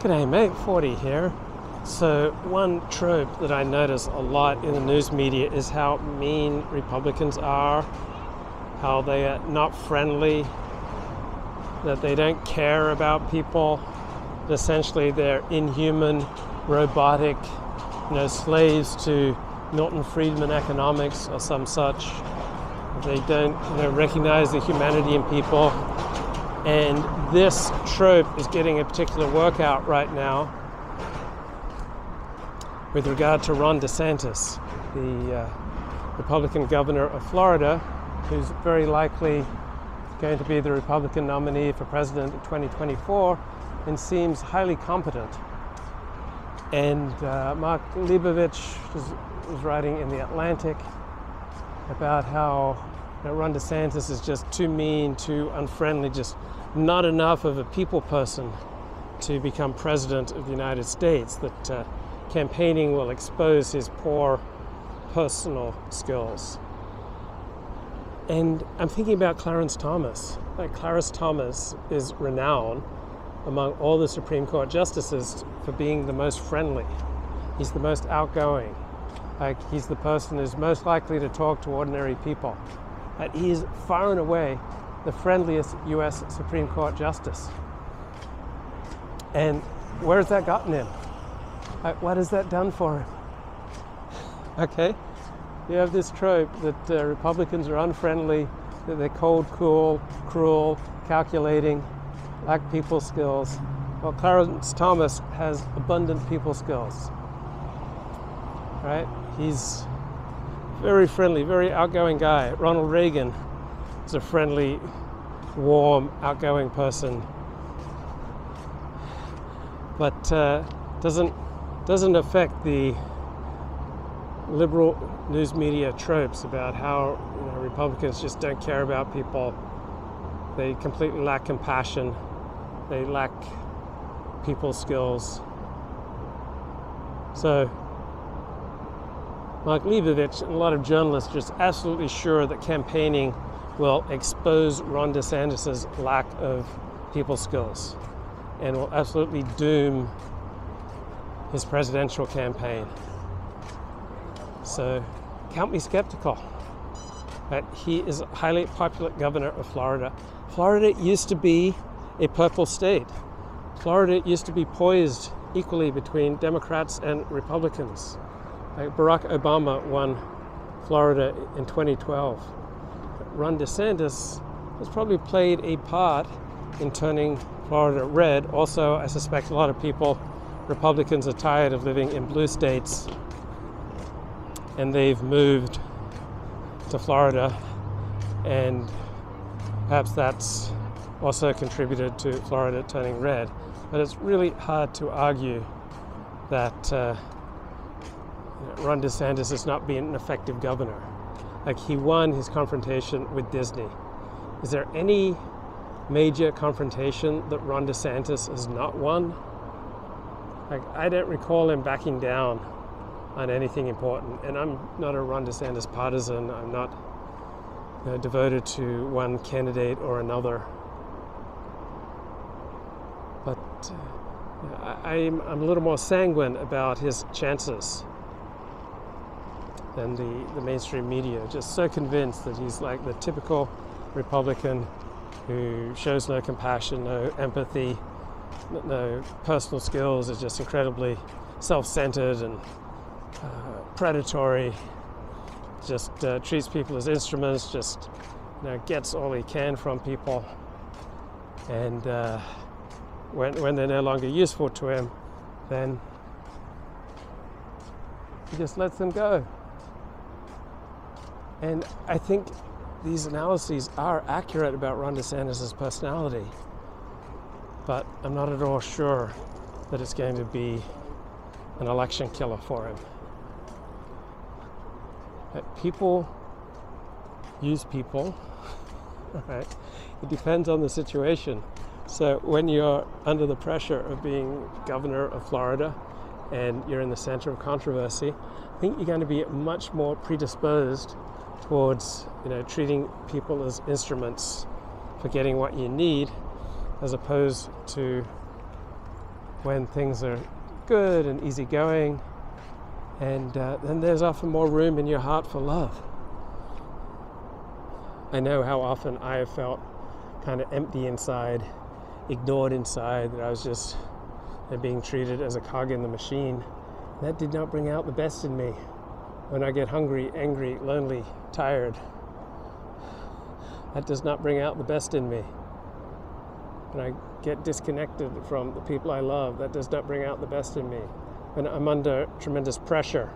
G'day mate, 40 here. So one trope that I notice a lot in the news media is how mean Republicans are, how they are not friendly, that they don't care about people. Essentially they're inhuman, robotic, slaves to Milton Friedman economics or some such. They don't recognize the humanity in people. And this trope is getting a particular workout right now with regard to Ron DeSantis, the Republican governor of Florida, who's very likely going to be the Republican nominee for president in 2024 and seems highly competent. And Mark Leibovich was writing in The Atlantic about how Ron DeSantis is just too mean, too unfriendly, just not enough of a people person to become president of the United States, that campaigning will expose his poor personal skills. And I'm thinking about Clarence Thomas. Clarence Thomas is renowned among all the Supreme Court justices for being the most friendly. He's the most outgoing. He's the person who's most likely to talk to ordinary people. He is far and away the friendliest U.S. Supreme Court justice. And where has that gotten him? What has that done for him? Okay, you have this trope that Republicans are unfriendly, that they're cold, cool, cruel, calculating, lack people skills. Well, Clarence Thomas has abundant people skills, right? He's very friendly, very outgoing guy. Ronald Reagan is a friendly, warm, outgoing person, but doesn't affect the liberal news media tropes about how Republicans just don't care about people. They completely lack compassion. They lack people skills. So Mark Leibovich and a lot of journalists are just absolutely sure that campaigning will expose Ron DeSantis' lack of people skills and will absolutely doom his presidential campaign. So count me skeptical. But he is a highly popular governor of Florida. Florida used to be a purple state. Florida used to be poised equally between Democrats and Republicans. Barack Obama won Florida in 2012. Ron DeSantis has probably played a part in turning Florida red. Also, I suspect a lot of Republicans are tired of living in blue states, and they've moved to Florida, and perhaps that's also contributed to Florida turning red. But it's really hard to argue that Ron DeSantis has not been an effective governor. He won his confrontation with Disney. Is there any major confrontation that Ron DeSantis has not won? I don't recall him backing down on anything important. And I'm not a Ron DeSantis partisan. I'm not devoted to one candidate or another. But I'm a little more sanguine about his chances than the mainstream media. Just so convinced that he's like the typical Republican who shows no compassion, no empathy, no personal skills, is just incredibly self-centered and predatory, just treats people as instruments, just gets all he can from people, and when they're no longer useful to him, then he just lets them go. And I think these analyses are accurate about Ron DeSantis' personality, but I'm not at all sure that it's going to be an election killer for him. People use people, right? It depends on the situation. So when you're under the pressure of being governor of Florida and you're in the center of controversy, I think you're going to be much more predisposed towards treating people as instruments for getting what you need, as opposed to when things are good and easygoing, and then there's often more room in your heart for love. I know how often I have felt kind of empty inside, ignored inside, that I was just being treated as a cog in the machine. That did not bring out the best in me. When I get hungry, angry, lonely, tired, that does not bring out the best in me. When I get disconnected from the people I love, that does not bring out the best in me. When I'm under tremendous pressure,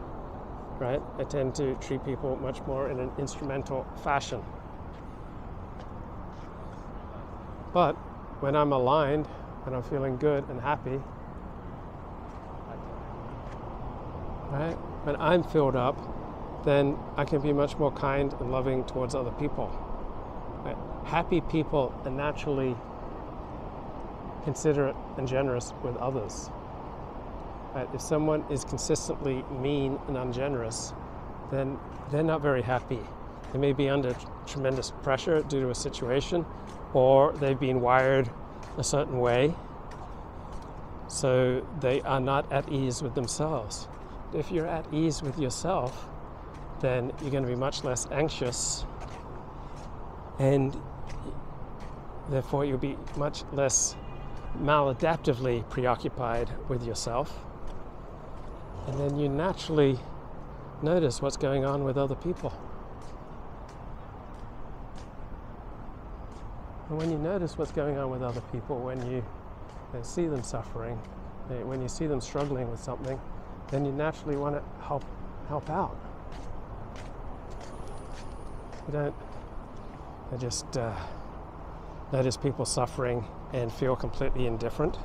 right, I tend to treat people much more in an instrumental fashion. But when I'm aligned, when I'm feeling good and happy, right, when I'm filled up, then I can be much more kind and loving towards other people. Right? Happy people are naturally considerate and generous with others. Right? If someone is consistently mean and ungenerous, then they're not very happy. They may be under tremendous pressure due to a situation, or they've been wired a certain way, so they are not at ease with themselves. If you're at ease with yourself, then you're going to be much less anxious, and therefore you'll be much less maladaptively preoccupied with yourself. And then you naturally notice what's going on with other people. And when you notice what's going on with other people, when you see them suffering, when you see them struggling with something, then you naturally want to help out. You don't just notice people suffering and feel completely indifferent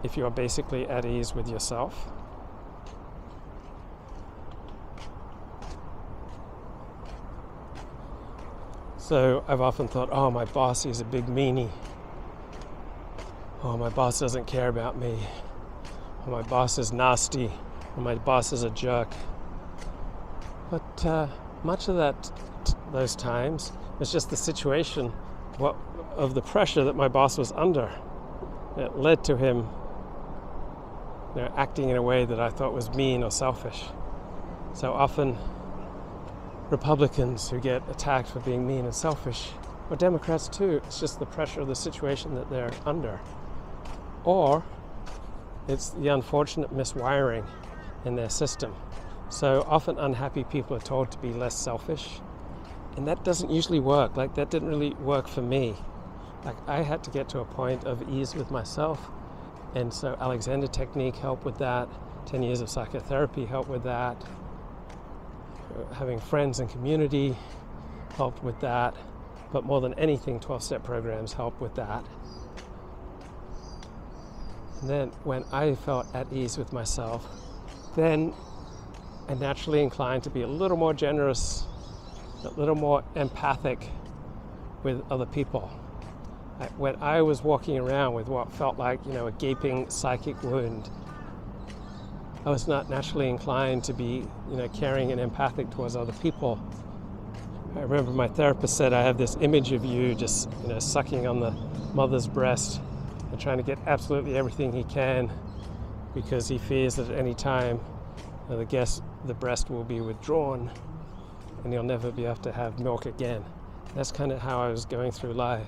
if you are basically at ease with yourself. So I've often thought, oh, my boss is a big meanie. Oh, my boss doesn't care about me. Oh, my boss is nasty. Or my boss is a jerk. But much of those times was just the situation of the pressure that my boss was under. It led to him acting in a way that I thought was mean or selfish. So often Republicans who get attacked for being mean and selfish, or Democrats too, it's just the pressure of the situation that they're under. Or it's the unfortunate miswiring in their system. So often unhappy people are told to be less selfish, and that doesn't usually work. Like, that didn't really work for me. Like, I had to get to a point of ease with myself, and so Alexander technique helped with that. 10 years of psychotherapy helped with that. Having friends and community helped with that. But more than anything, 12-step programs help with that. And then when I felt at ease with myself, then I'm naturally inclined to be a little more generous, a little more empathic with other people. When I was walking around with what felt like, a gaping psychic wound, I was not naturally inclined to be, caring and empathic towards other people. I remember my therapist said, I have this image of you just, sucking on the mother's breast and trying to get absolutely everything he can, because he fears that at any time the breast will be withdrawn and he'll never be able to have milk again. That's kind of how I was going through life,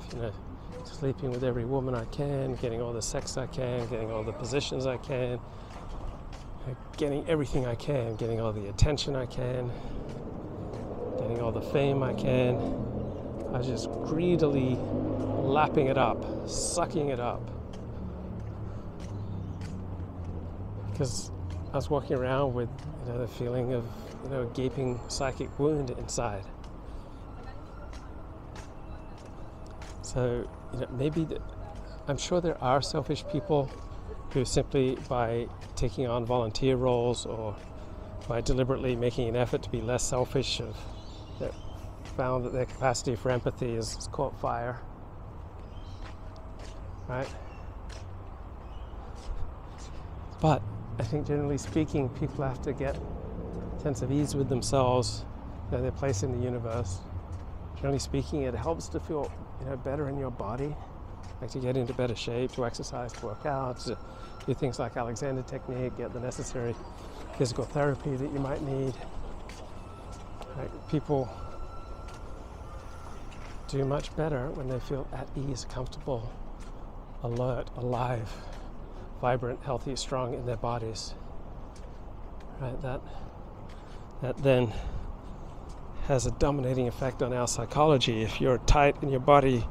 sleeping with every woman I can, getting all the sex I can, getting all the positions I can, getting everything I can, getting all the attention I can, getting all the fame I can. I was just greedily lapping it up, sucking it up. Because I was walking around with the feeling of a gaping psychic wound inside. So I'm sure there are selfish people who simply by taking on volunteer roles or by deliberately making an effort to be less selfish have found that their capacity for empathy is caught fire, right? But I think generally speaking, people have to get a sense of ease with themselves, their place in the universe. Generally speaking, it helps to feel better in your body, like to get into better shape, to exercise, to work out, to do things like Alexander technique, get the necessary physical therapy that you might need. Right? People do much better when they feel at ease, comfortable, alert, alive, vibrant, healthy, strong in their bodies. Right? That then has a dominating effect on our psychology. If you're tight in your body,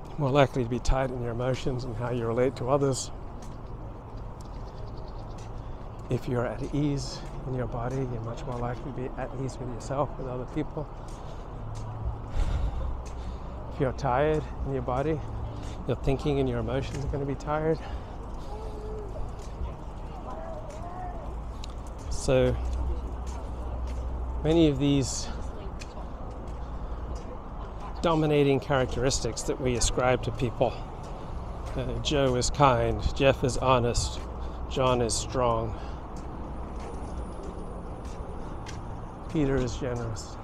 you're more likely to be tight in your emotions and how you relate to others. If you're at ease in your body, you're much more likely to be at ease with yourself, with other people. If you're tired in your body, your thinking and your emotions are going to be tired. So many of these dominating characteristics that we ascribe to people. Joe is kind, Jeff is honest, John is strong, Peter is generous,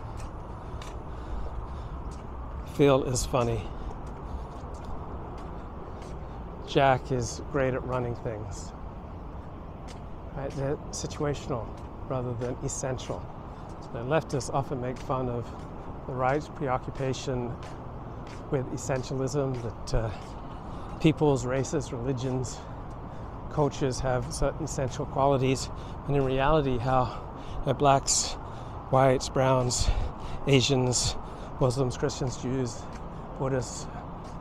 Phil is funny, Jack is great at running things. Right? They're situational rather than essential. So leftists often make fun of the right's preoccupation with essentialism, that peoples, races, religions, cultures have certain essential qualities, and in reality how blacks, whites, browns, Asians, Muslims, Christians, Jews, Buddhists,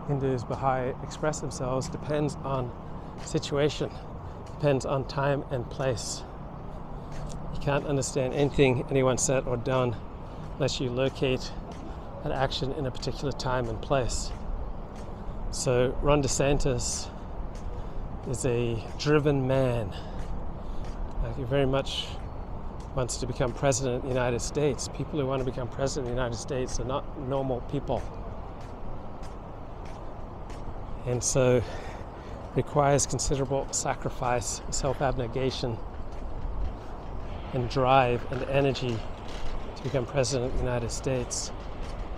Hindus, Baha'i express themselves depends on situation, depends on time and place. You can't understand anything anyone said or done unless you locate an action in a particular time and place. So Ron DeSantis is a driven man. He very much wants to become president of the United States. People who want to become president of the United States are not normal people. And so requires considerable sacrifice, self-abnegation, and drive and energy to become president of the United States.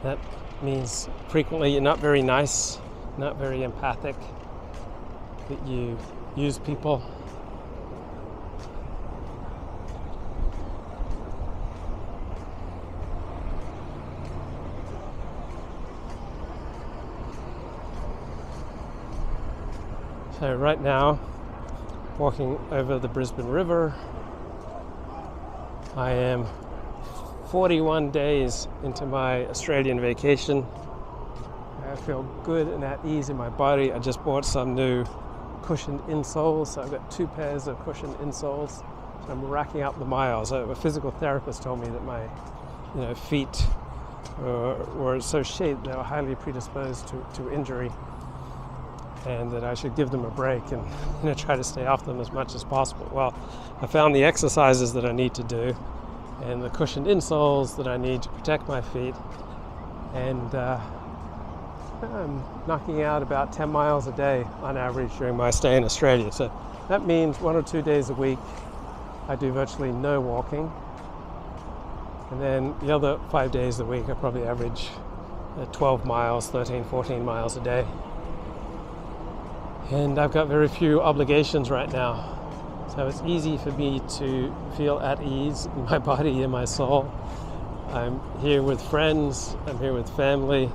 That means frequently you're not very nice, not very empathic, that you use people. So right now, walking over the Brisbane River, I am 41 days into my Australian vacation. I feel good and at ease in my body. I just bought some new cushioned insoles, so I've got 2 pairs of cushioned insoles. So I'm racking up the miles. A physical therapist told me that my feet were so shaped they were highly predisposed to injury, and that I should give them a break and try to stay off them as much as possible. Well, I found the exercises that I need to do and the cushioned insoles that I need to protect my feet, and I'm knocking out about 10 miles a day on average during my stay in Australia. So that means 1 or 2 days a week I do virtually no walking, and then the other 5 days a week I probably average 12 miles, 13, 14 miles a day. And I've got very few obligations right now, so it's easy for me to feel at ease in my body and my soul. I'm here with friends, I'm here with family.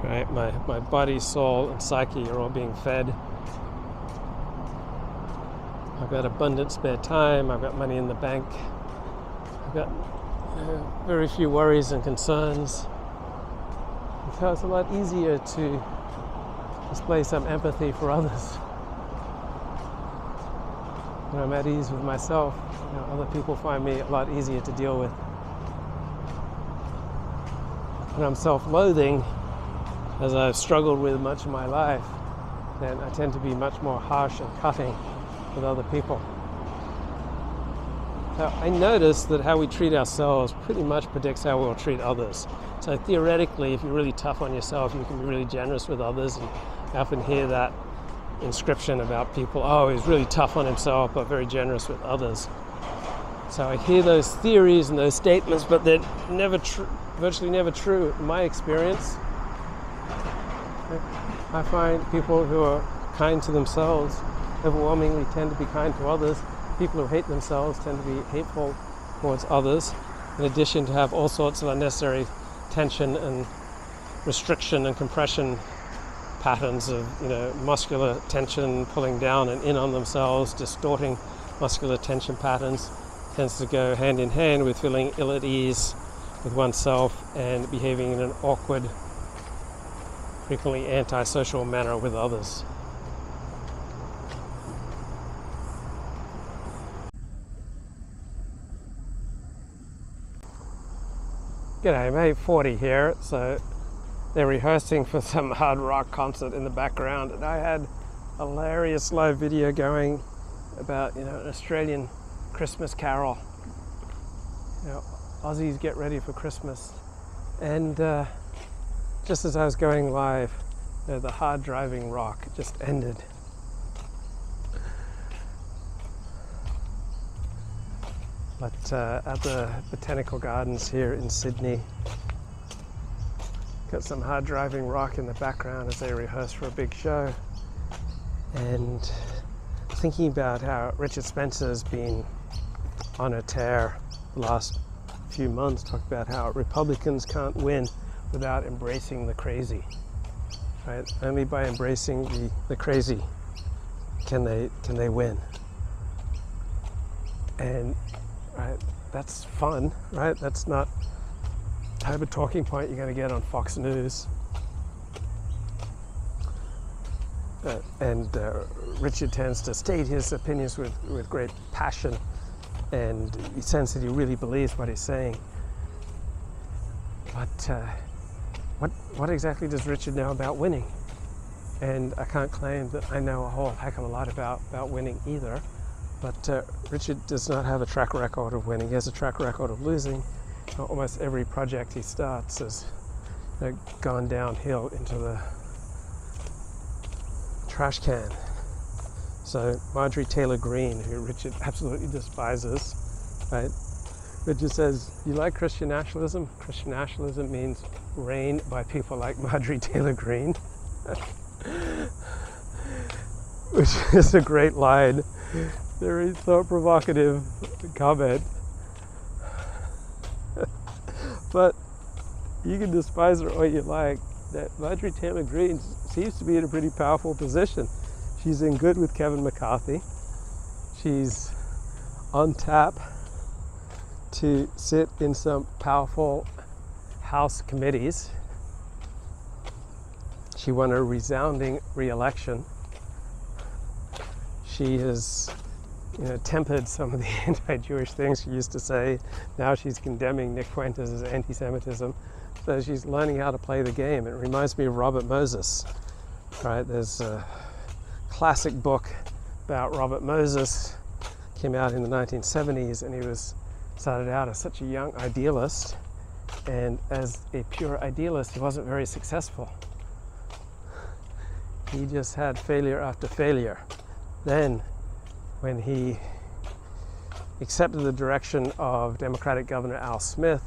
Right? My body, soul, and psyche are all being fed. I've got abundant spare time, I've got money in the bank, I've got very few worries and concerns. So it's a lot easier to display some empathy for others. When I'm at ease with myself, other people find me a lot easier to deal with. When I'm self-loathing, as I've struggled with much of my life, then I tend to be much more harsh and cutting with other people. So I noticed that how we treat ourselves pretty much predicts how we'll treat others. So theoretically, if you're really tough on yourself, you can be really generous with others. And I often hear that inscription about people, oh, he's really tough on himself, but very generous with others. So I hear those theories and those statements, but they're never virtually never true in my experience. I find people who are kind to themselves overwhelmingly tend to be kind to others. People who hate themselves tend to be hateful towards others, in addition to have all sorts of unnecessary tension and restriction and compression patterns of, muscular tension pulling down and in on themselves, distorting muscular tension patterns. Tends to go hand in hand with feeling ill at ease with oneself and behaving in an awkward, frequently antisocial manner with others. G'day, May 40 here. So they're rehearsing for some hard rock concert in the background, and I had a hilarious live video going about an Australian Christmas carol. Aussies get ready for Christmas, and just as I was going live, the hard driving rock just ended. But at the Botanical Gardens here in Sydney, got some hard driving rock in the background as they rehearse for a big show. And thinking about how Richard Spencer's been on a tear the last few months, talked about how Republicans can't win without embracing the crazy. Right? Only by embracing the crazy can they win. And right, that's fun, right? That's not the type of talking point you're going to get on Fox News. Richard tends to state his opinions with great passion, and you sense that he really believes what he's saying. But what exactly does Richard know about winning? And I can't claim that I know a whole heck of a lot about winning either. But Richard does not have a track record of winning. He has a track record of losing. Almost every project he starts has gone downhill into the trash can. So Marjorie Taylor Greene, who Richard absolutely despises, right? Richard says, "You like Christian nationalism? Christian nationalism means reigned by people like Marjorie Taylor Greene," which is a great line. Very thought-provocative comment. But you can despise her all you like. That Marjorie Taylor Greene seems to be in a pretty powerful position. She's in good with Kevin McCarthy. She's on tap to sit in some powerful House committees. She won a resounding re-election. She has tempered some of the anti-Jewish things she used to say. Now she's condemning Nick Fuentes' anti-Semitism. So she's learning how to play the game. It reminds me of Robert Moses, right? There's a classic book about Robert Moses, came out in the 1970s, and he started out as such a young idealist, and as a pure idealist, he wasn't very successful. He just had failure after failure. Then, when he accepted the direction of Democratic Governor Al Smith,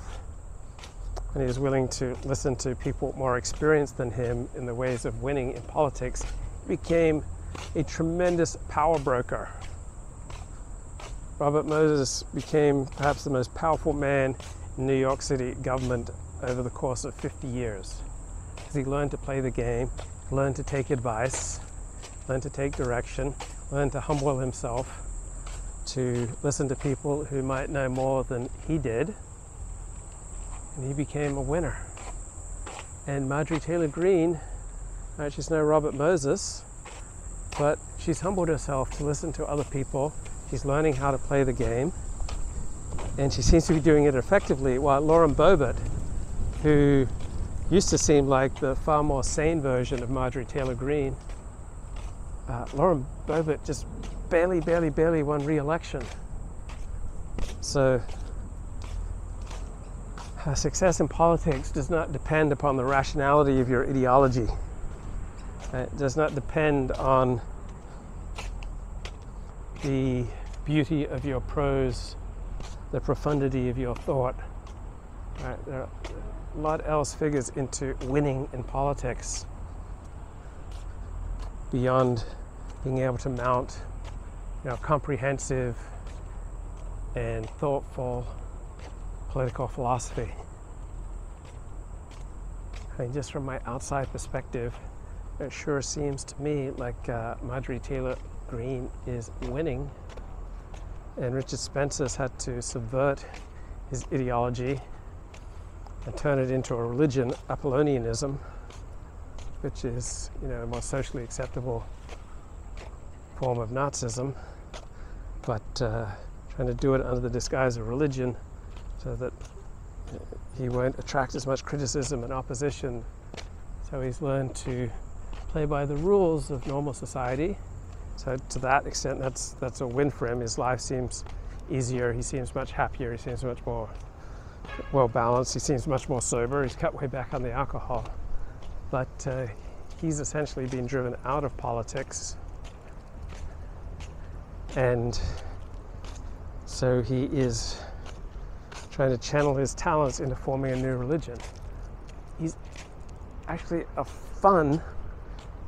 and he was willing to listen to people more experienced than him in the ways of winning in politics, he became a tremendous power broker. Robert Moses became perhaps the most powerful man in New York City government over the course of 50 years. Because he learned to play the game, learned to take advice, learned to take direction, learned to humble himself, to listen to people who might know more than he did, and he became a winner. And Marjorie Taylor Greene, she's no Robert Moses, but she's humbled herself to listen to other people. She's learning how to play the game, and she seems to be doing it effectively, while Lauren Boebert, who used to seem like the far more sane version of Marjorie Taylor Greene, Lauren Boebert just barely won re-election. So success in politics does not depend upon the rationality of your ideology. It does not depend on the beauty of your prose, the profundity of your thought. Right? There are a lot else figures into winning in politics beyond being able to mount, comprehensive and thoughtful political philosophy. I mean, just from my outside perspective, it sure seems to me like Marjorie Taylor Greene is winning, and Richard Spencer's had to subvert his ideology and turn it into a religion, Apollonianism, which is, a more socially acceptable form of Nazism, but trying to do it under the disguise of religion so that he won't attract as much criticism and opposition. So he's learned to play by the rules of normal society. So to that extent, that's a win for him. His life seems easier. He seems much happier. He seems much more well balanced. He seems much more sober. He's cut way back on the alcohol. But he's essentially been driven out of politics. And so he is trying to channel his talents into forming a new religion. He's actually a fun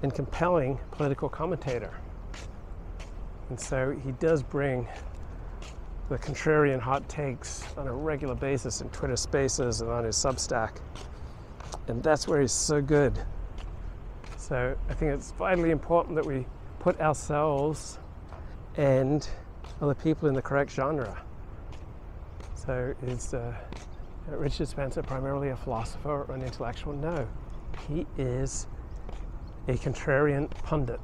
and compelling political commentator. And so he does bring the contrarian hot takes on a regular basis in Twitter Spaces and on his Substack. And that's where he's so good. So I think it's vitally important that we put ourselves and other people in the correct genre. So is Richard Spencer primarily a philosopher or an intellectual? No. He is a contrarian pundit.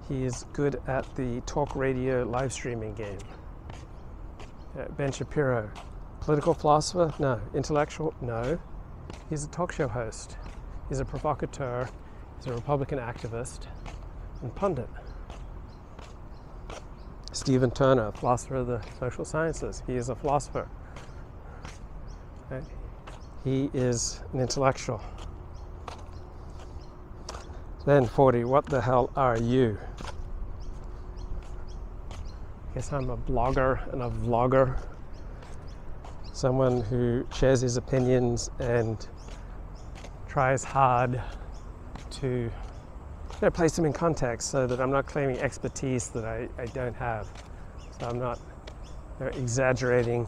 He is good at the talk radio live streaming game. Ben Shapiro, political philosopher? No. Intellectual? No. He's a talk show host. He's a provocateur. He's a Republican activist and pundit. Stephen Turner, philosopher of the social sciences. He is a philosopher. Okay. He is an intellectual. Then 40, what the hell are you? I guess I'm a blogger and a vlogger. Someone who shares his opinions and tries hard to place them in context so that I'm not claiming expertise that I don't have. So I'm not exaggerating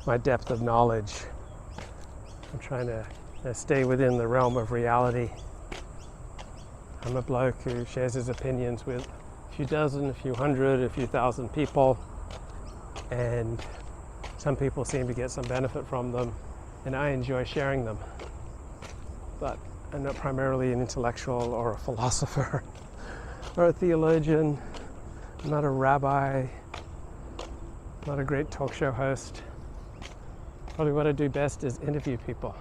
my depth of knowledge. I'm trying to stay within the realm of reality. I'm a bloke who shares his opinions with a few dozen, a few hundred, a few thousand people, and some people seem to get some benefit from them, and I enjoy sharing them. But I'm not primarily an intellectual or a philosopher or a theologian. I'm not a rabbi. I'm not a great talk show host. Probably what I do best is interview people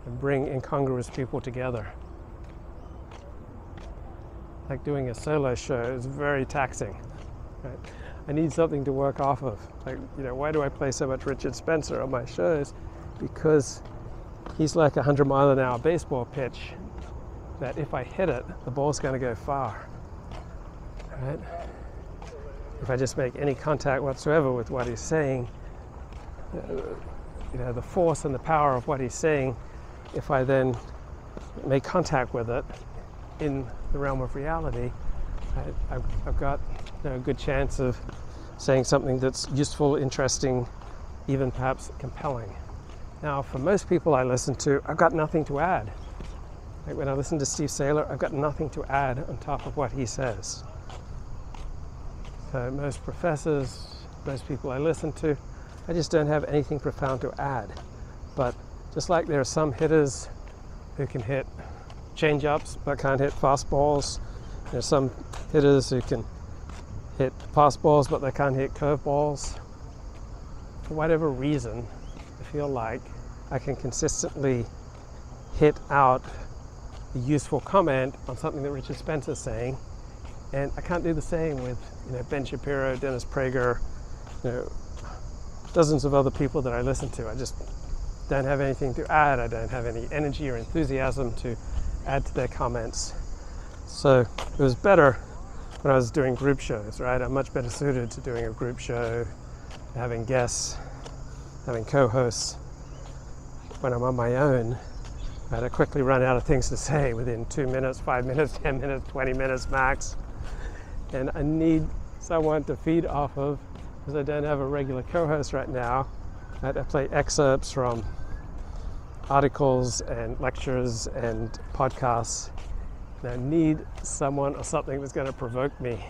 and bring incongruous people together. Like doing a solo show is very taxing. Right? I need something to work off of. Like, why do I play so much Richard Spencer on my shows? Because he's like a 100-mile-an-hour baseball pitch that if I hit it, the ball's going to go far. Right? If I just make any contact whatsoever with what he's saying, the force and the power of what he's saying, if I then make contact with it in the realm of reality, I've got a good chance of saying something that's useful, interesting, even perhaps compelling. Now, for most people I listen to, I've got nothing to add. Like when I listen to Steve Saylor, I've got nothing to add on top of what he says. So most professors, most people I listen to, I just don't have anything profound to add. But just like there are some hitters who can hit change-ups but can't hit fastballs, there's some hitters who can hit fastballs but they can't hit curveballs. For whatever reason, I feel like I can consistently hit out a useful comment on something that Richard Spencer's saying, and I can't do the same with Ben Shapiro, Dennis Prager, dozens of other people that I listen to. I just don't have anything to add. I don't have any energy or enthusiasm to add to their comments. So it was better when I was doing group shows, right? I'm much better suited to doing a group show, having guests, having co-hosts. When I'm on my own, I quickly run out of things to say within 2 minutes, 5 minutes, 10 minutes, 20 minutes max. and I need someone to feed off of because I don't have a regular co-host right now. I play excerpts from articles and lectures and podcasts, and I need someone or something that's going to provoke me.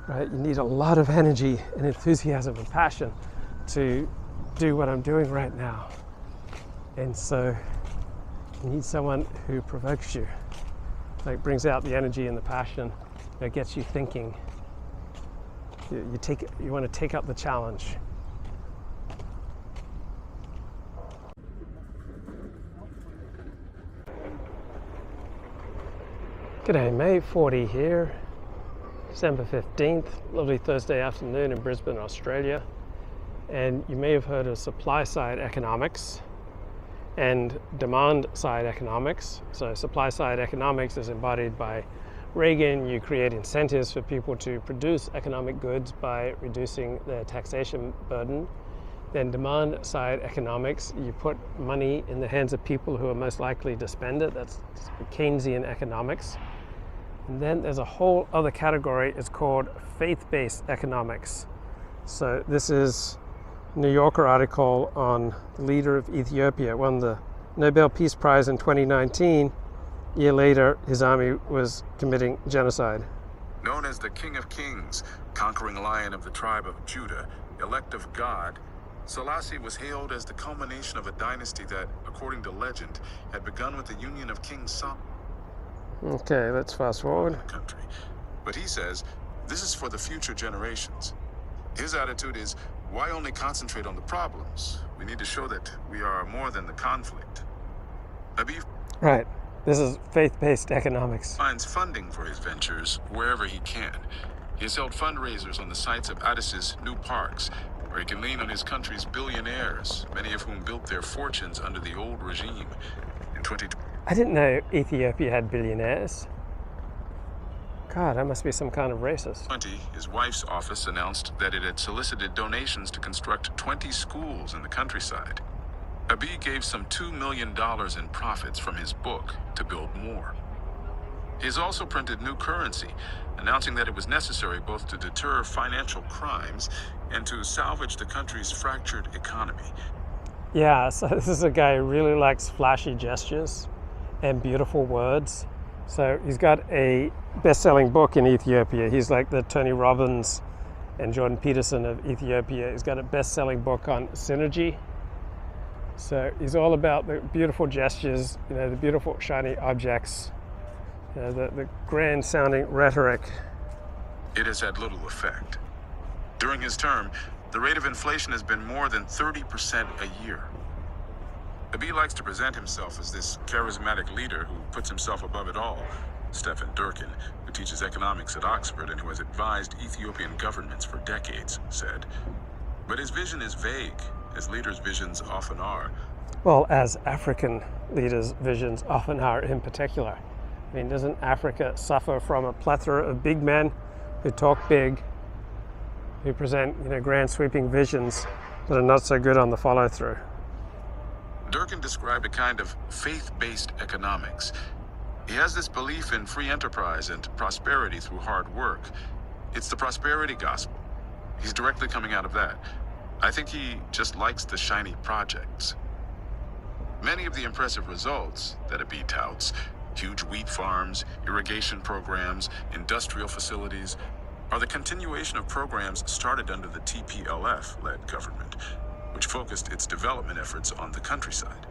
Right? You need a lot of energy and enthusiasm and passion to do what I'm doing right now. And so you need someone who provokes you, like brings out the energy and the passion that gets you thinking. You want to take up the challenge. G'day mate, 40 here, December 15th, lovely Thursday afternoon in Brisbane, Australia. And you may have heard of supply side economics and demand side economics. So supply side economics is embodied by Reagan. You create incentives for people to produce economic goods by reducing their taxation burden. Then demand side economics, you put money in the hands of people who are most likely to spend it. That's Keynesian economics. And then there's a whole other category, it's called faith-based economics. So this is a New Yorker article on the leader of Ethiopia, won the Nobel Peace Prize in 2019. A year later, his army was committing genocide. Known as the King of Kings, conquering lion of the tribe of Judah, elect of God, Selassie was hailed as the culmination of a dynasty that, according to legend, had begun with the union of King Solomon. Okay, let's fast forward. Country. But he says, this is for the future generations. His attitude is, why only concentrate on the problems? We need to show that we are more than the conflict. Abiy Right. This is faith-based economics. Finds funding for his ventures wherever he can. He has held fundraisers on the sites of Addis's new parks, where he can lean on his country's billionaires, many of whom built their fortunes under the old regime. In 2020, I didn't know Ethiopia had billionaires. God, I must be some kind of racist. his wife's office announced that it had solicited donations to construct 20 schools in the countryside. Abiy gave some $2 million in profits from his book to build more. He has also printed new currency, announcing that it was necessary both to deter financial crimes and to salvage the country's fractured economy. Yeah, so this is a guy who really likes flashy gestures and beautiful words. So he's got a best-selling book in Ethiopia. He's like the Tony Robbins and Jordan Peterson of Ethiopia. He's got a best-selling book on synergy. So he's all about the beautiful gestures, the beautiful shiny objects, the grand-sounding rhetoric. It has had little effect. During his term, the rate of inflation has been more than 30% a year. Abiy likes to present himself as this charismatic leader who puts himself above it all. Stephen Durkin, who teaches economics at Oxford and who has advised Ethiopian governments for decades, said. But his vision is vague, as leaders' visions often are. Well, as African leaders' visions often are in particular. I mean, doesn't Africa suffer from a plethora of big men who talk big, who present, grand sweeping visions that are not so good on the follow-through? Durkin described a kind of faith-based economics. He has this belief in free enterprise and prosperity through hard work. It's the prosperity gospel. He's directly coming out of that. I think he just likes the shiny projects. Many of the impressive results that Abiy touts, huge wheat farms, irrigation programs, industrial facilities, are the continuation of programs started under the TPLF-led government, which focused its development efforts on the countryside.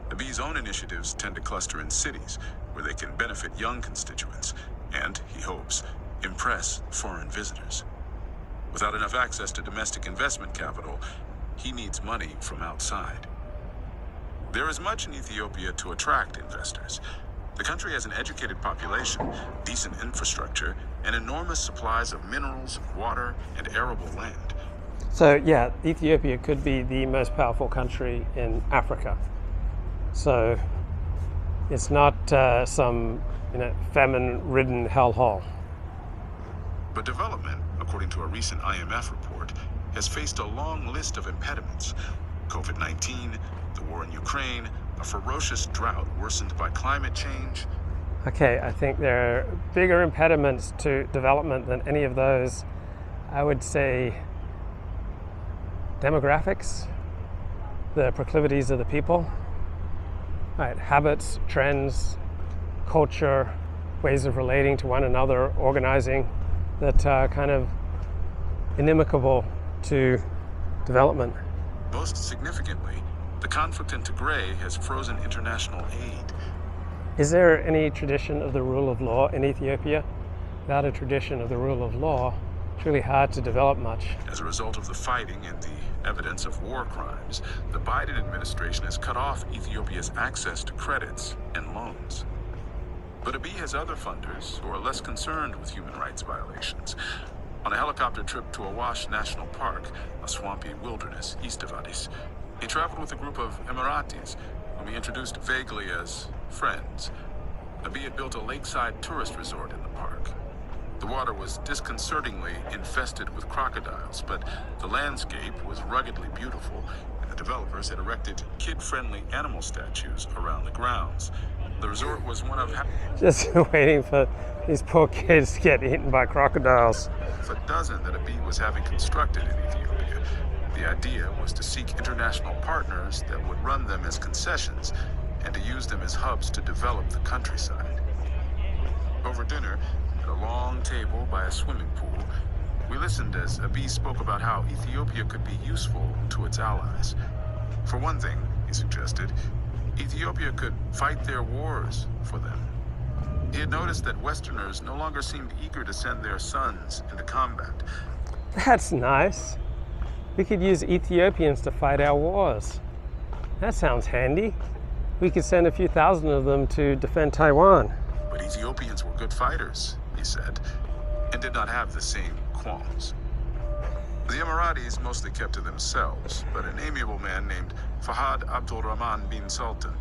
Abiy's own initiatives tend to cluster in cities, where they can benefit young constituents and, he hopes, impress foreign visitors. Without enough access to domestic investment capital, he needs money from outside. There is much in Ethiopia to attract investors. The country has an educated population, decent infrastructure, and enormous supplies of minerals, water, and arable land. So yeah, Ethiopia could be the most powerful country in Africa. So it's not some famine-ridden hellhole. But development, according to a recent IMF report, has faced a long list of impediments. COVID-19, the war in Ukraine, a ferocious drought worsened by climate change, Okay, I think there are bigger impediments to development than any of those. I would say demographics, the proclivities of the people, right? Habits, trends, culture, ways of relating to one another, organizing, that are kind of inimical to development. Most significantly, the conflict in Tigray has frozen international aid. Is there any tradition of the rule of law in Ethiopia? Without a tradition of the rule of law, it's really hard to develop much. As a result of the fighting and the evidence of war crimes, the Biden administration has cut off Ethiopia's access to credits and loans. But Abiy has other funders who are less concerned with human rights violations. On a helicopter trip to Awash National Park, a swampy wilderness east of Addis, he traveled with a group of Emiratis, whom he introduced vaguely as friends. Abiy had built a lakeside tourist resort in the park. The water was disconcertingly infested with crocodiles, but the landscape was ruggedly beautiful, and the developers had erected kid-friendly animal statues around the grounds. The resort was one of just waiting for these poor kids to get eaten by crocodiles. a dozen that Abiy was having constructed in Ethiopia. The idea was to seek international partners that would run them as concessions and to use them as hubs to develop the countryside. Over dinner, at a long table by a swimming pool, we listened as Abiy spoke about how Ethiopia could be useful to its allies. For one thing, he suggested, Ethiopia could fight their wars for them. He had noticed that Westerners no longer seemed eager to send their sons into combat. That's nice. We could use Ethiopians to fight our wars. That sounds handy. We could send a few thousand of them to defend Taiwan. But Ethiopians were good fighters, he said, and did not have the same qualms. The Emiratis mostly kept to themselves, but an amiable man named Fahad Abdulrahman bin Sultan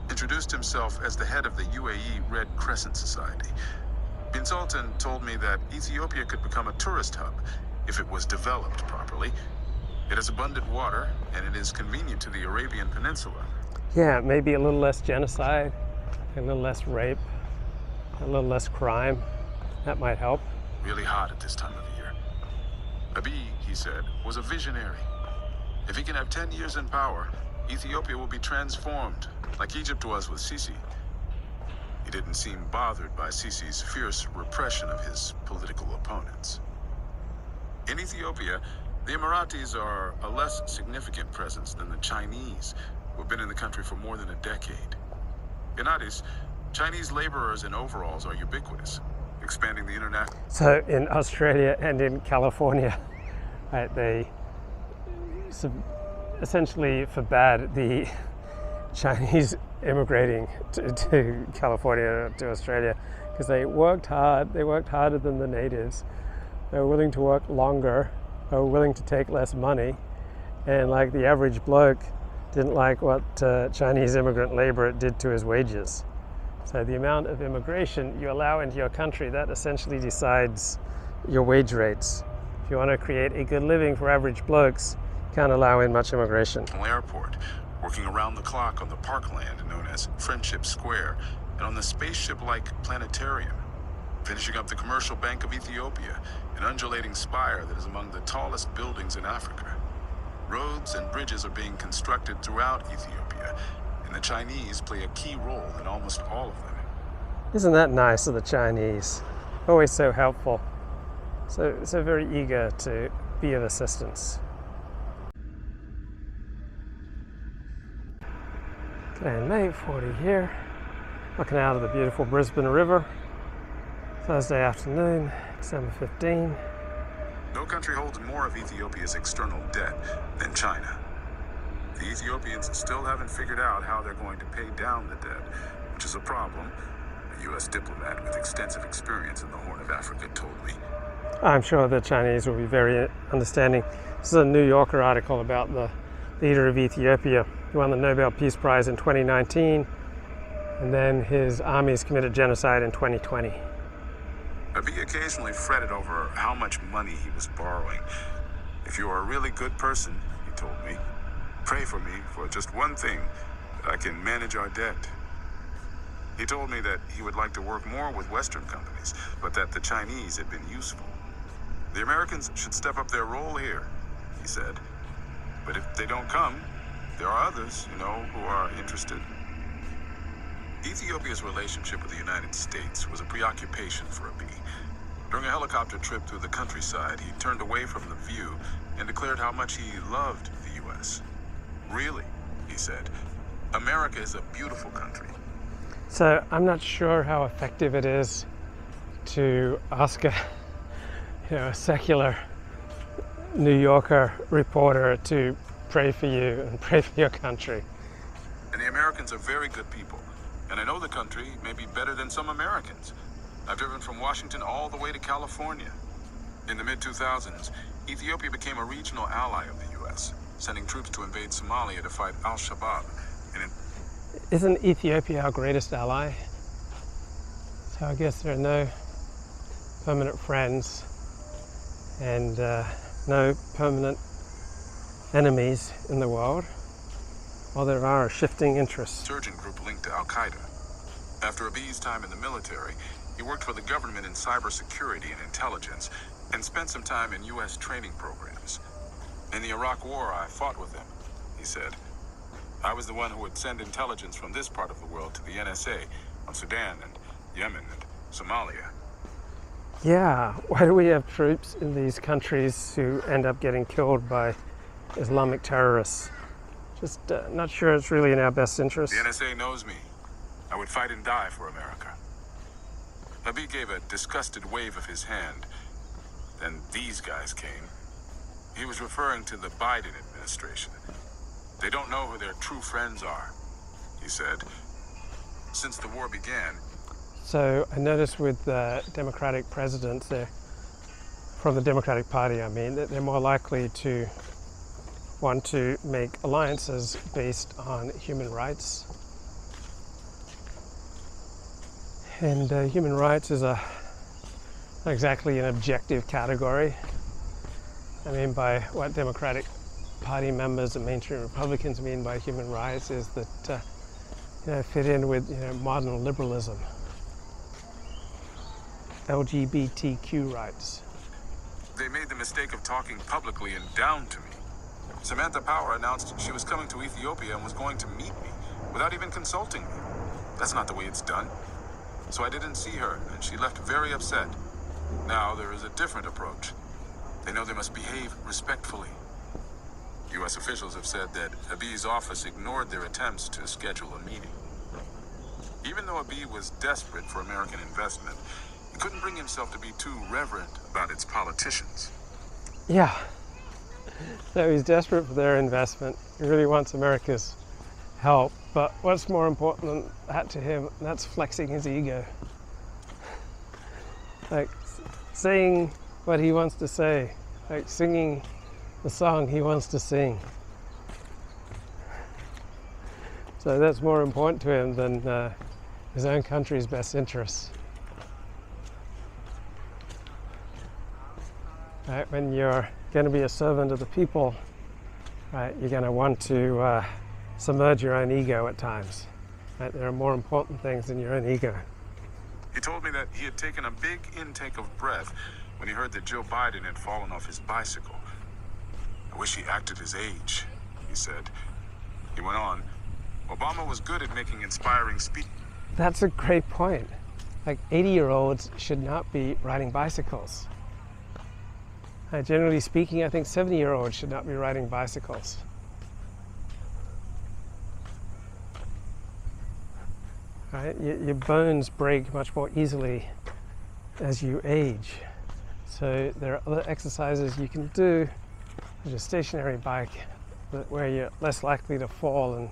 introduced himself as the head of the UAE Red Crescent Society. Bin Sultan told me that Ethiopia could become a tourist hub if it was developed properly. It has abundant water, and it is convenient to the Arabian Peninsula. Yeah, maybe a little less genocide, a little less rape, a little less crime. That might help. Really hot at this time of year. Abiy, he said, was a visionary. If he can have 10 years in power, Ethiopia will be transformed, like Egypt was with Sisi. He didn't seem bothered by Sisi's fierce repression of his political opponents. In Ethiopia, the Emiratis are a less significant presence than the Chinese, who have been in the country for more than a decade. In Addis, Chinese laborers in overalls are ubiquitous, expanding the international. So in Australia and in California, right, they essentially forbade the Chinese immigrating to California, to Australia, because they worked hard. They worked harder than the natives. They were willing to work longer. They were willing to take less money. And like the average bloke didn't like what Chinese immigrant labor did to his wages. So the amount of immigration you allow into your country, that essentially decides your wage rates. If you want to create a good living for average blokes, you can't allow in much immigration. Airport, working around the clock on the parkland known as Friendship Square, and on the spaceship-like planetarium, finishing up the Commercial Bank of Ethiopia, an undulating spire that is among the tallest buildings in Africa. Roads and bridges are being constructed throughout Ethiopia, and the Chinese play a key role in almost all of them. Isn't that nice of the Chinese? Always so helpful. So very eager to be of assistance. G'day mate, 40 here. Looking out of the beautiful Brisbane River. Thursday afternoon, December 15. No country holds more of Ethiopia's external debt than China. The Ethiopians still haven't figured out how they're going to pay down the debt, which is a problem. A U.S. diplomat with extensive experience in the Horn of Africa told me. I'm sure the Chinese will be very understanding. This is a New Yorker article about the leader of Ethiopia. He won the Nobel Peace Prize in 2019, and then his armies committed genocide in 2020. Abiy occasionally fretted over how much money he was borrowing. If you are a really good person, he told me, pray for me for just one thing, that I can manage our debt. He told me that he would like to work more with Western companies, but that the Chinese had been useful. The Americans should step up their role here, he said. But if they don't come, there are others, who are interested. Ethiopia's relationship with the United States was a preoccupation for Abiy. During a helicopter trip through the countryside, he turned away from the view and declared how much he loved the U.S. Really, he said, America is a beautiful country. So I'm not sure how effective it is to ask a secular New Yorker reporter to pray for you and pray for your country. And the Americans are very good people. And I know the country may be better than some Americans. I've driven from Washington all the way to California. In the mid-2000s, Ethiopia became a regional ally of the U.S., sending troops to invade Somalia to fight al-Shabaab. Isn't Ethiopia our greatest ally? So I guess there are no permanent friends and no permanent enemies in the world, while there are shifting interests. Insurgent group linked to Al-Qaeda. After Abiy's time in the military, he worked for the government in cybersecurity and intelligence, and spent some time in U.S. training programs. In the Iraq War, I fought with him, he said. I was the one who would send intelligence from this part of the world to the NSA on Sudan and Yemen and Somalia. Yeah, why do we have troops in these countries who end up getting killed by Islamic terrorists? Just not sure it's really in our best interest. The NSA knows me. I would fight and die for America. Abiy gave a disgusted wave of his hand. Then these guys came. He was referring to the Biden administration. They don't know who their true friends are, he said. Since the war began. So I noticed with Democratic presidents, from the Democratic Party, that they're more likely to want to make alliances based on human rights. And human rights is not exactly an objective category. By what Democratic Party members and mainstream Republicans mean by human rights is that fit in with modern liberalism, LGBTQ rights. They made the mistake of talking publicly and down to me. Samantha Power announced she was coming to Ethiopia and was going to meet me without even consulting me. That's not the way it's done. So I didn't see her, and she left very upset. Now there is a different approach. They know they must behave respectfully. U.S. officials have said that Abiy's office ignored their attempts to schedule a meeting. Even though Abiy was desperate for American investment, he couldn't bring himself to be too reverent about its politicians. Yeah. So he's desperate for their investment. He really wants America's help. But what's more important than that to him? That's flexing his ego. Like saying what he wants to say. Like singing the song he wants to sing. So that's more important to him than his own country's best interests. Right, when you're going to be a servant of the people, right, you're going to want to submerge your own ego at times. Right? There are more important things than your own ego. He told me that he had taken a big intake of breath when he heard that Joe Biden had fallen off his bicycle. I wish he acted his age, he said. He went on, Obama was good at making inspiring speeches. That's a great point. Like 80-year-olds should not be riding bicycles. Generally speaking, I think 70-year-olds should not be riding bicycles. Right? Your bones break much more easily as you age. So there are other exercises you can do with a stationary bike where you're less likely to fall and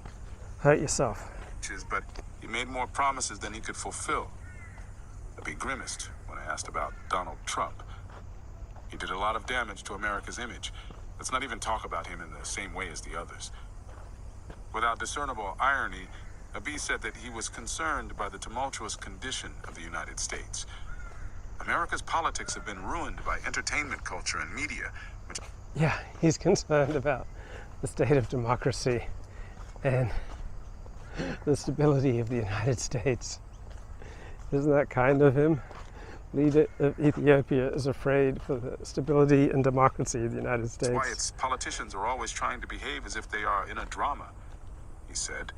hurt yourself. But he made more promises than he could fulfill. Abiy grimaced when I asked about Donald Trump. He did a lot of damage to America's image. Let's not even talk about him in the same way as the others. Without discernible irony, Abiy said that he was concerned by the tumultuous condition of the United States. America's politics have been ruined by entertainment culture and media. Yeah, he's concerned about the state of democracy and the stability of the United States. Isn't that kind of him? Leader of Ethiopia is afraid for the stability and democracy of the United States. That's why its politicians are always trying to behave as if they are in a drama, he said.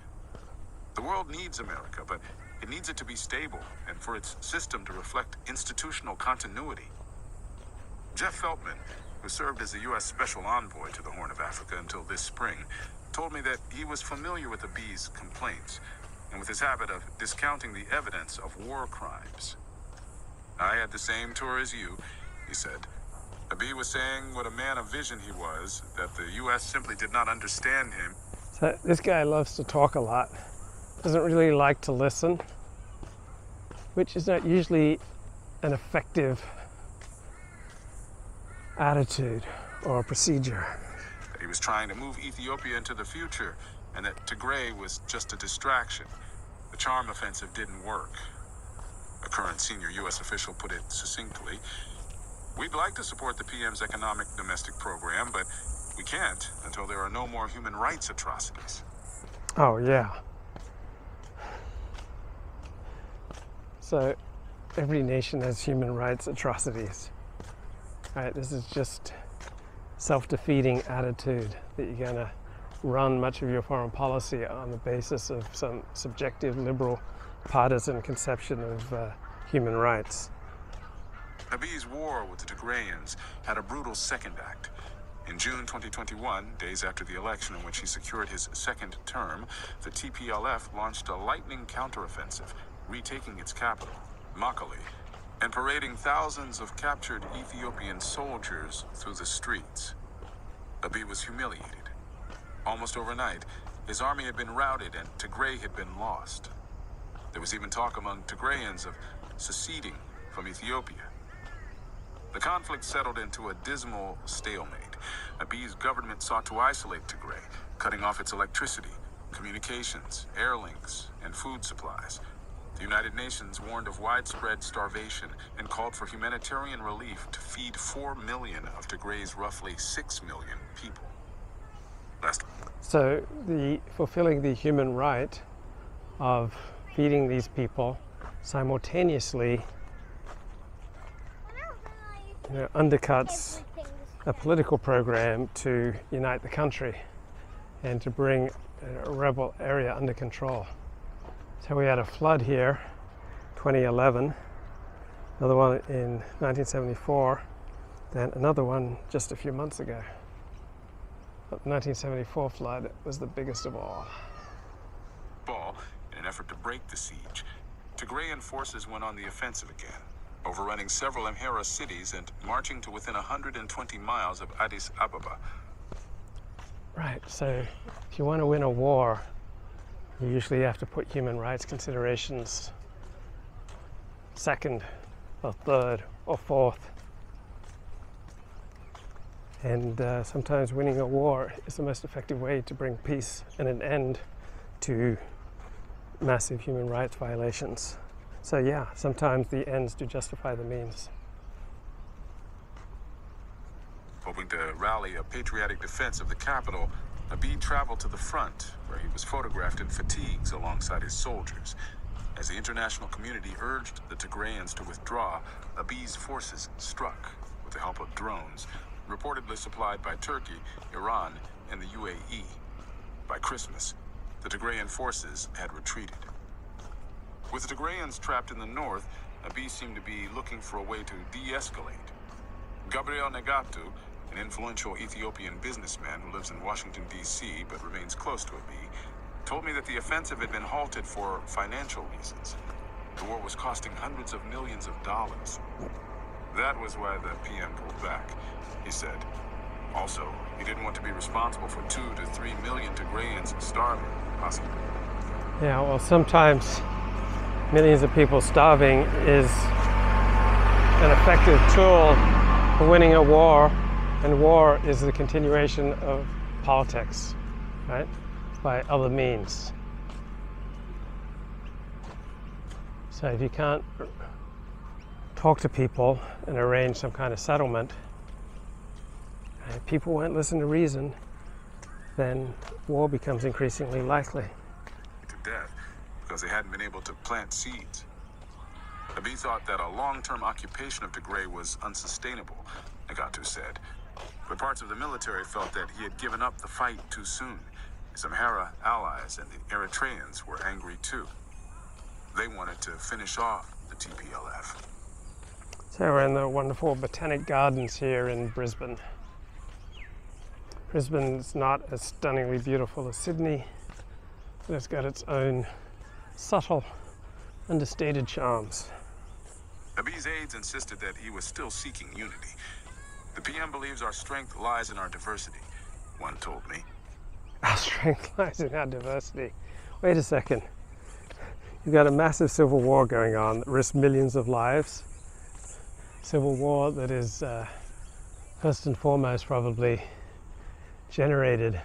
The world needs America, but it needs it to be stable and for its system to reflect institutional continuity. Jeff Feltman, who served as the U.S. Special Envoy to the Horn of Africa until this spring, told me that he was familiar with Abiy's complaints and with his habit of discounting the evidence of war crimes. I had the same tour as you, he said. Abiy was saying what a man of vision he was, that the U.S. simply did not understand him. So this guy loves to talk a lot, doesn't really like to listen, which is not usually an effective attitude or procedure. That he was trying to move Ethiopia into the future, and that Tigray was just a distraction. The charm offensive didn't work. A current senior U.S. official put it succinctly, "We'd like to support the PM's economic domestic program, but we can't until there are no more human rights atrocities." Oh, yeah. So every nation has human rights atrocities. Right, this is just self-defeating attitude that you're going to run much of your foreign policy on the basis of some subjective liberal partisan conception of human rights. Abiy's war with the Tigrayans had a brutal second act. In June 2021, days after the election in which he secured his second term, the TPLF launched a lightning counteroffensive, retaking its capital, Mekelle, and parading thousands of captured Ethiopian soldiers through the streets. Abiy was humiliated. Almost overnight, his army had been routed and Tigray had been lost. There was even talk among Tigrayans of seceding from Ethiopia. The conflict settled into a dismal stalemate. Abiy's government sought to isolate Tigray, cutting off its electricity, communications, air links, and food supplies. The United Nations warned of widespread starvation and called for humanitarian relief to feed 4 million of Tigray's roughly 6 million people. So fulfilling the human right of feeding these people simultaneously undercuts a political program to unite the country and to bring a rebel area under control. So we had a flood here, 2011, another one in 1974, then another one just a few months ago. But the 1974 flood was the biggest of all. In an effort to break the siege, Tigrayan forces went on the offensive again, overrunning several Amhara cities and marching to within 120 miles of Addis Ababa. Right, so if you want to win a war, you usually have to put human rights considerations second or third or fourth. And sometimes winning a war is the most effective way to bring peace and an end to massive human rights violations. So yeah, sometimes the ends do justify the means. Hoping to rally a patriotic defense of the capital, Abiy traveled to the front, where he was photographed in fatigues alongside his soldiers. As the international community urged the Tigrayans to withdraw, Abiy's forces struck with the help of drones, reportedly supplied by Turkey, Iran, and the UAE. By Christmas, the Tigrayan forces had retreated. With the Tigrayans trapped in the north, Abiy seemed to be looking for a way to de-escalate. Gabriel Negatu, an influential Ethiopian businessman who lives in Washington, D.C., but remains close to Abiy, told me that the offensive had been halted for financial reasons. The war was costing hundreds of millions of dollars. That was why the PM pulled back, he said. Also, he didn't want to be responsible for 2 to 3 million Tigrayans starving, possibly. Yeah, well, sometimes millions of people starving is an effective tool for winning a war, and war is the continuation of politics, right? By other means. So if you can't talk to people and arrange some kind of settlement, and people won't listen to reason, then war becomes increasingly likely. To death, because they hadn't been able to plant seeds. Abiy thought that a long-term occupation of Tigray was unsustainable, Nagatu said. But parts of the military felt that he had given up the fight too soon. His Amhara allies and the Eritreans were angry too. They wanted to finish off the TPLF. So we're in the wonderful botanic gardens here in Brisbane. Brisbane's not as stunningly beautiful as Sydney, but it's got its own subtle, understated charms. Abiy's aides insisted that he was still seeking unity. The PM believes our strength lies in our diversity, one told me. Our strength lies in our diversity. Wait a second. You've got a massive civil war going on that risks millions of lives. Civil war that is first and foremost probably generated,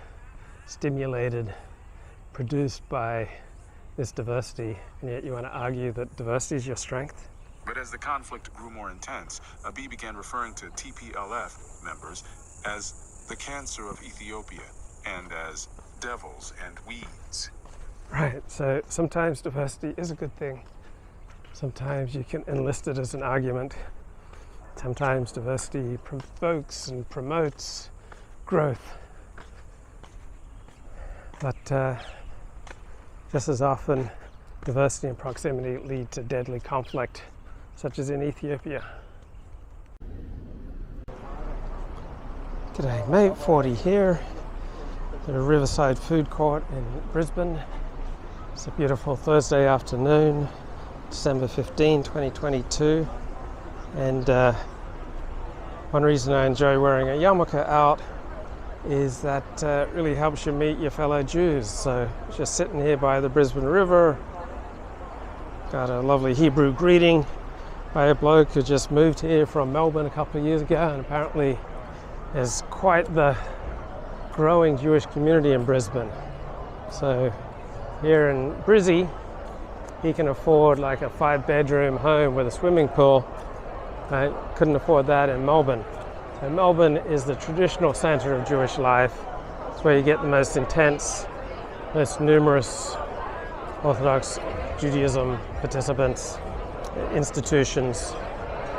stimulated, produced by this diversity, and yet you want to argue that diversity is your strength? But as the conflict grew more intense, Abiy began referring to TPLF members as the cancer of Ethiopia and as devils and weeds. Right, so sometimes diversity is a good thing. Sometimes you can enlist it as an argument. Sometimes diversity provokes and promotes growth. But just as often, diversity and proximity lead to deadly conflict, such as in Ethiopia. G'day mate, 40 here at a Riverside food court in Brisbane. It's a beautiful Thursday afternoon, December 15, 2022. And one reason I enjoy wearing a yarmulke out is that it really helps you meet your fellow Jews. So just sitting here by the Brisbane River, got a lovely Hebrew greeting by a bloke who just moved here from Melbourne a couple of years ago, and apparently there's quite the growing Jewish community in Brisbane. So here in Brizzy, he can afford like a 5-bedroom home with a swimming pool. I couldn't afford that in Melbourne. So Melbourne is the traditional center of Jewish life. It's where you get the most intense, most numerous Orthodox Judaism participants, institutions,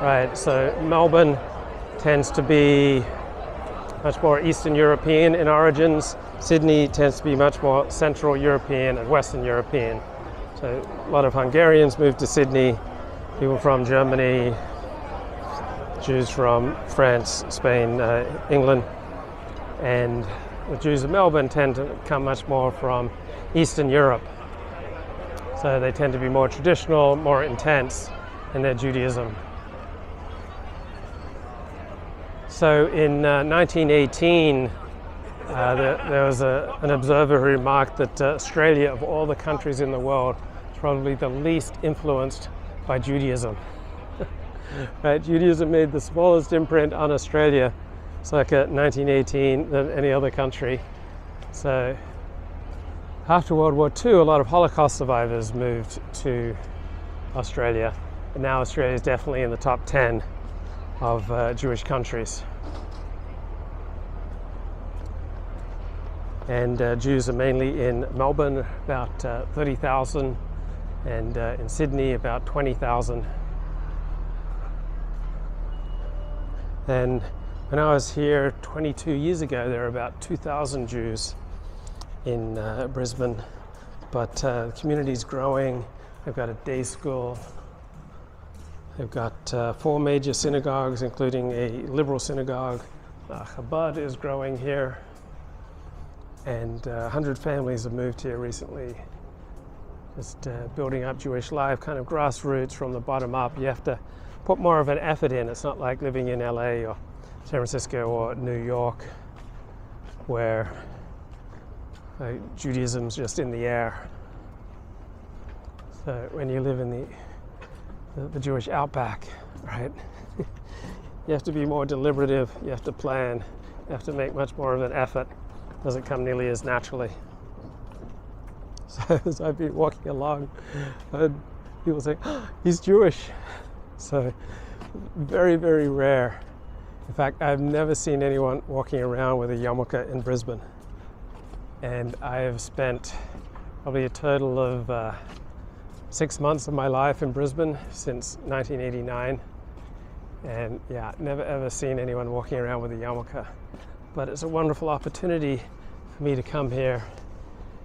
right? So Melbourne tends to be much more Eastern European in origins. Sydney tends to be much more Central European and Western European. So a lot of Hungarians moved to Sydney, people from Germany, Jews from France, Spain, England, and the Jews of Melbourne tend to come much more from Eastern Europe. So they tend to be more traditional, more intense in their Judaism. So in 1918, there was an observer who remarked that Australia, of all the countries in the world, is probably the least influenced by Judaism. Right? Judaism made the smallest imprint on Australia circa 1918 than any other country. So after World War II, a lot of Holocaust survivors moved to Australia, and now Australia is definitely in the top 10 of Jewish countries. And Jews are mainly in Melbourne, about 30,000, and in Sydney, about 20,000. And when I was here 22 years ago, there were about 2,000 Jews in Brisbane, but the community's growing. They've got a day school. They've got 4 major synagogues, including a liberal synagogue. Chabad is growing here, and 100 families have moved here recently. Just building up Jewish life, kind of grassroots from the bottom up. You have to put more of an effort in. It's not like living in LA or San Francisco or New York, where Judaism's just in the air. So when you live in the Jewish outback, right, you have to be more deliberative, you have to plan, you have to make much more of an effort. It doesn't come nearly as naturally. So as I've been walking along, I heard people say, oh, he's Jewish. So very, very rare. In fact, I've never seen anyone walking around with a yarmulke in Brisbane. And I have spent probably a total of 6 months of my life in Brisbane since 1989, and yeah, never ever seen anyone walking around with a yarmulke. But it's a wonderful opportunity for me to come here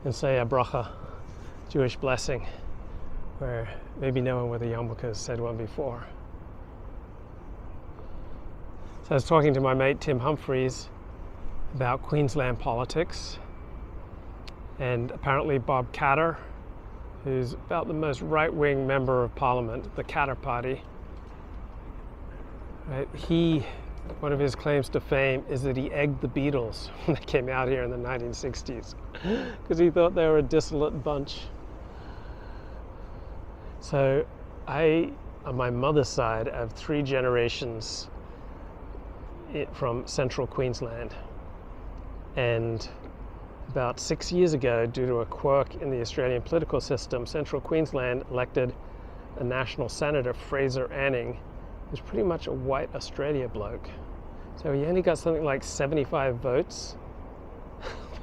and say a bracha, Jewish blessing, where maybe no one with a yarmulke has said one before. So I was talking to my mate Tim Humphreys about Queensland politics, and apparently Bob Katter, who's about the most right-wing member of Parliament, the Katter Party, right? One of his claims to fame is that he egged the Beatles when they came out here in the 1960s because he thought they were a dissolute bunch. So on my mother's side, I have 3 generations from central Queensland, and about 6 years ago, due to a quirk in the Australian political system, central Queensland elected a national senator, Fraser Anning, who's pretty much a white Australia bloke. So he only got something like 75 votes,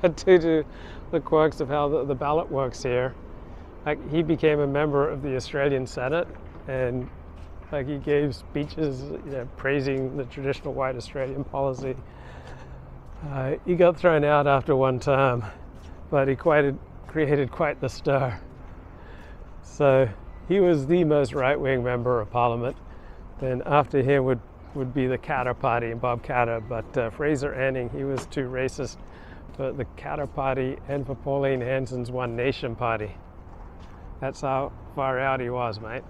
but due to the quirks of how the ballot works here, like, he became a member of the Australian Senate, and like, he gave speeches, praising the traditional white Australian policy. He got thrown out after one term, but he created quite the stir. So he was the most right-wing member of Parliament. Then after him would be the Katter Party and Bob Katter, but Fraser Anning, he was too racist for the Katter Party and for Pauline Hanson's One Nation Party. That's how far out he was, mate.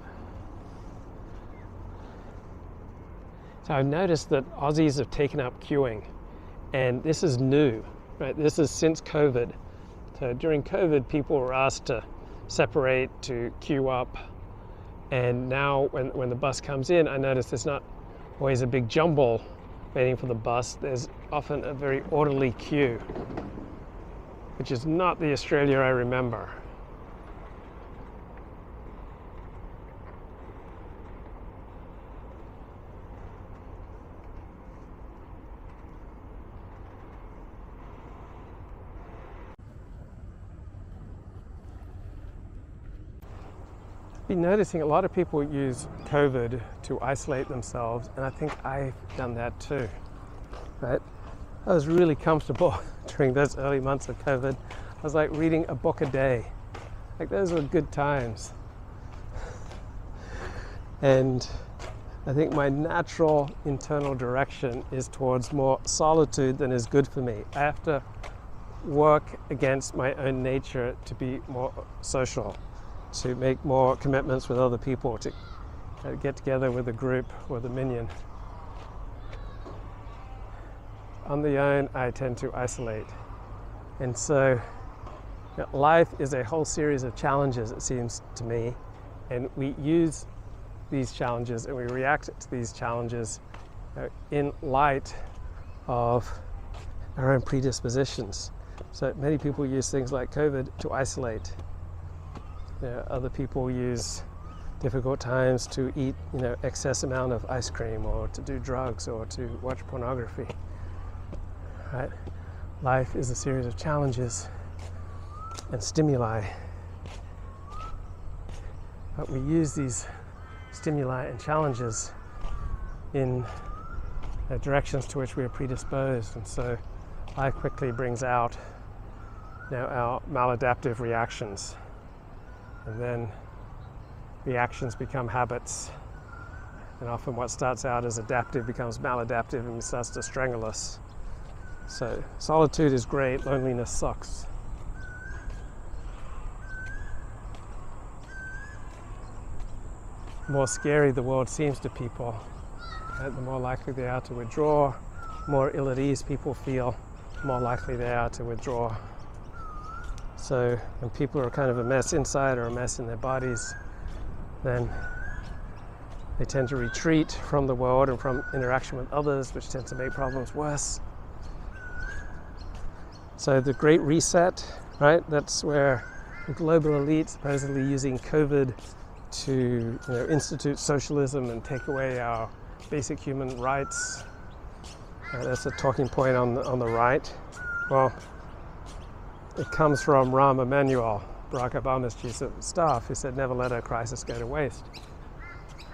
So I've noticed that Aussies have taken up queuing. And this is new, right? This is since COVID. So during COVID, people were asked to separate, to queue up. And now when the bus comes in, I notice there's not always a big jumble waiting for the bus. There's often a very orderly queue, which is not the Australia I remember. Been noticing a lot of people use COVID to isolate themselves, and I think I've done that too, right? I was really comfortable during those early months of COVID. I was like reading a book a day. Like, those were good times. And I think my natural internal direction is towards more solitude than is good for me. I have to work against my own nature to be more social, to make more commitments with other people, to get together with a group or the minion. On the own, I tend to isolate. And so life is a whole series of challenges, it seems to me, and we use these challenges and we react to these challenges in light of our own predispositions. So many people use things like COVID to isolate. Other people use difficult times to eat, excess amount of ice cream, or to do drugs, or to watch pornography. Right? Life is a series of challenges and stimuli. But we use these stimuli and challenges in directions to which we are predisposed, and so life quickly brings out our maladaptive reactions. And then reactions become habits. And often what starts out as adaptive becomes maladaptive and starts to strangle us. So solitude is great, loneliness sucks. The more scary the world seems to people, the more likely they are to withdraw. The more ill at ease people feel, the more likely they are to withdraw. So when people are kind of a mess inside or a mess in their bodies, then they tend to retreat from the world and from interaction with others, which tends to make problems worse. So the Great Reset, right? That's where the global elite supposedly using COVID to institute socialism and take away our basic human rights. That's a talking point on the right. Well, it comes from Rahm Emanuel, Barack Obama's chief of staff, who said, never let a crisis go to waste.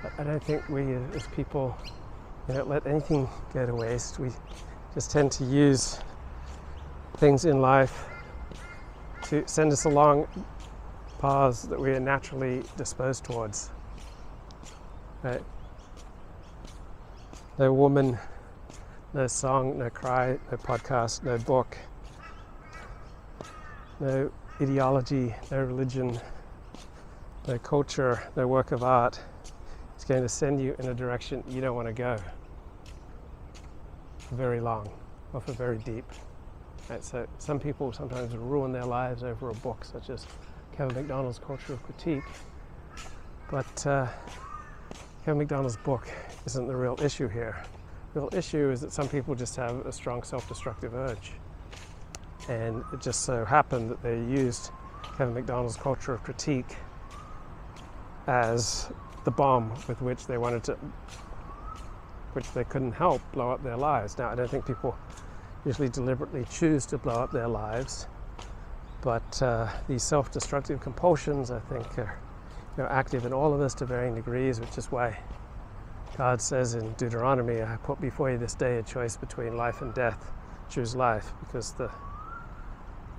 But I don't think we as people, let anything go to waste. We just tend to use things in life to send us along paths that we are naturally disposed towards. Right? No woman, no song, no cry, no podcast, no book, no ideology, no religion, no culture, no work of art is going to send you in a direction you don't want to go for very long or for very deep. Right? So some people sometimes ruin their lives over a book such as Kevin MacDonald's Culture of Critique, but Kevin MacDonald's book isn't the real issue here. The real issue is that some people just have a strong self-destructive urge, and it just so happened that they used Kevin MacDonald's Culture of Critique as the bomb with which they wanted to, which they couldn't help blow up their lives. Now, I don't think people usually deliberately choose to blow up their lives, but these self-destructive compulsions, I think, are active in all of us to varying degrees, which is why God says in Deuteronomy, I put before you this day a choice between life and death. Choose life, because the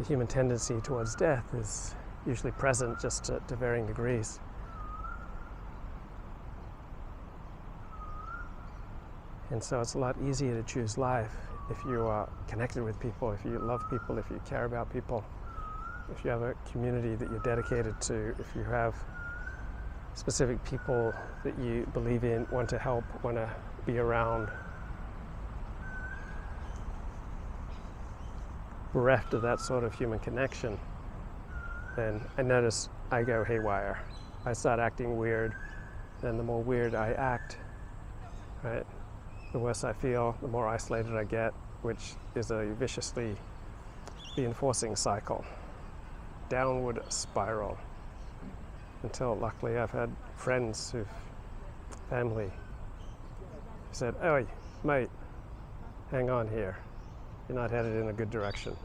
human tendency towards death is usually present, just to varying degrees. And so it's a lot easier to choose life if you are connected with people, if you love people, if you care about people, if you have a community that you're dedicated to, if you have specific people that you believe in, want to help, want to be around. Bereft of that sort of human connection, then I notice I go haywire. I start acting weird, and the more weird I act, right, the worse I feel, the more isolated I get, which is a viciously reinforcing cycle, downward spiral, until luckily I've had friends family, who said, "Hey, mate, hang on here. You're not headed in a good direction."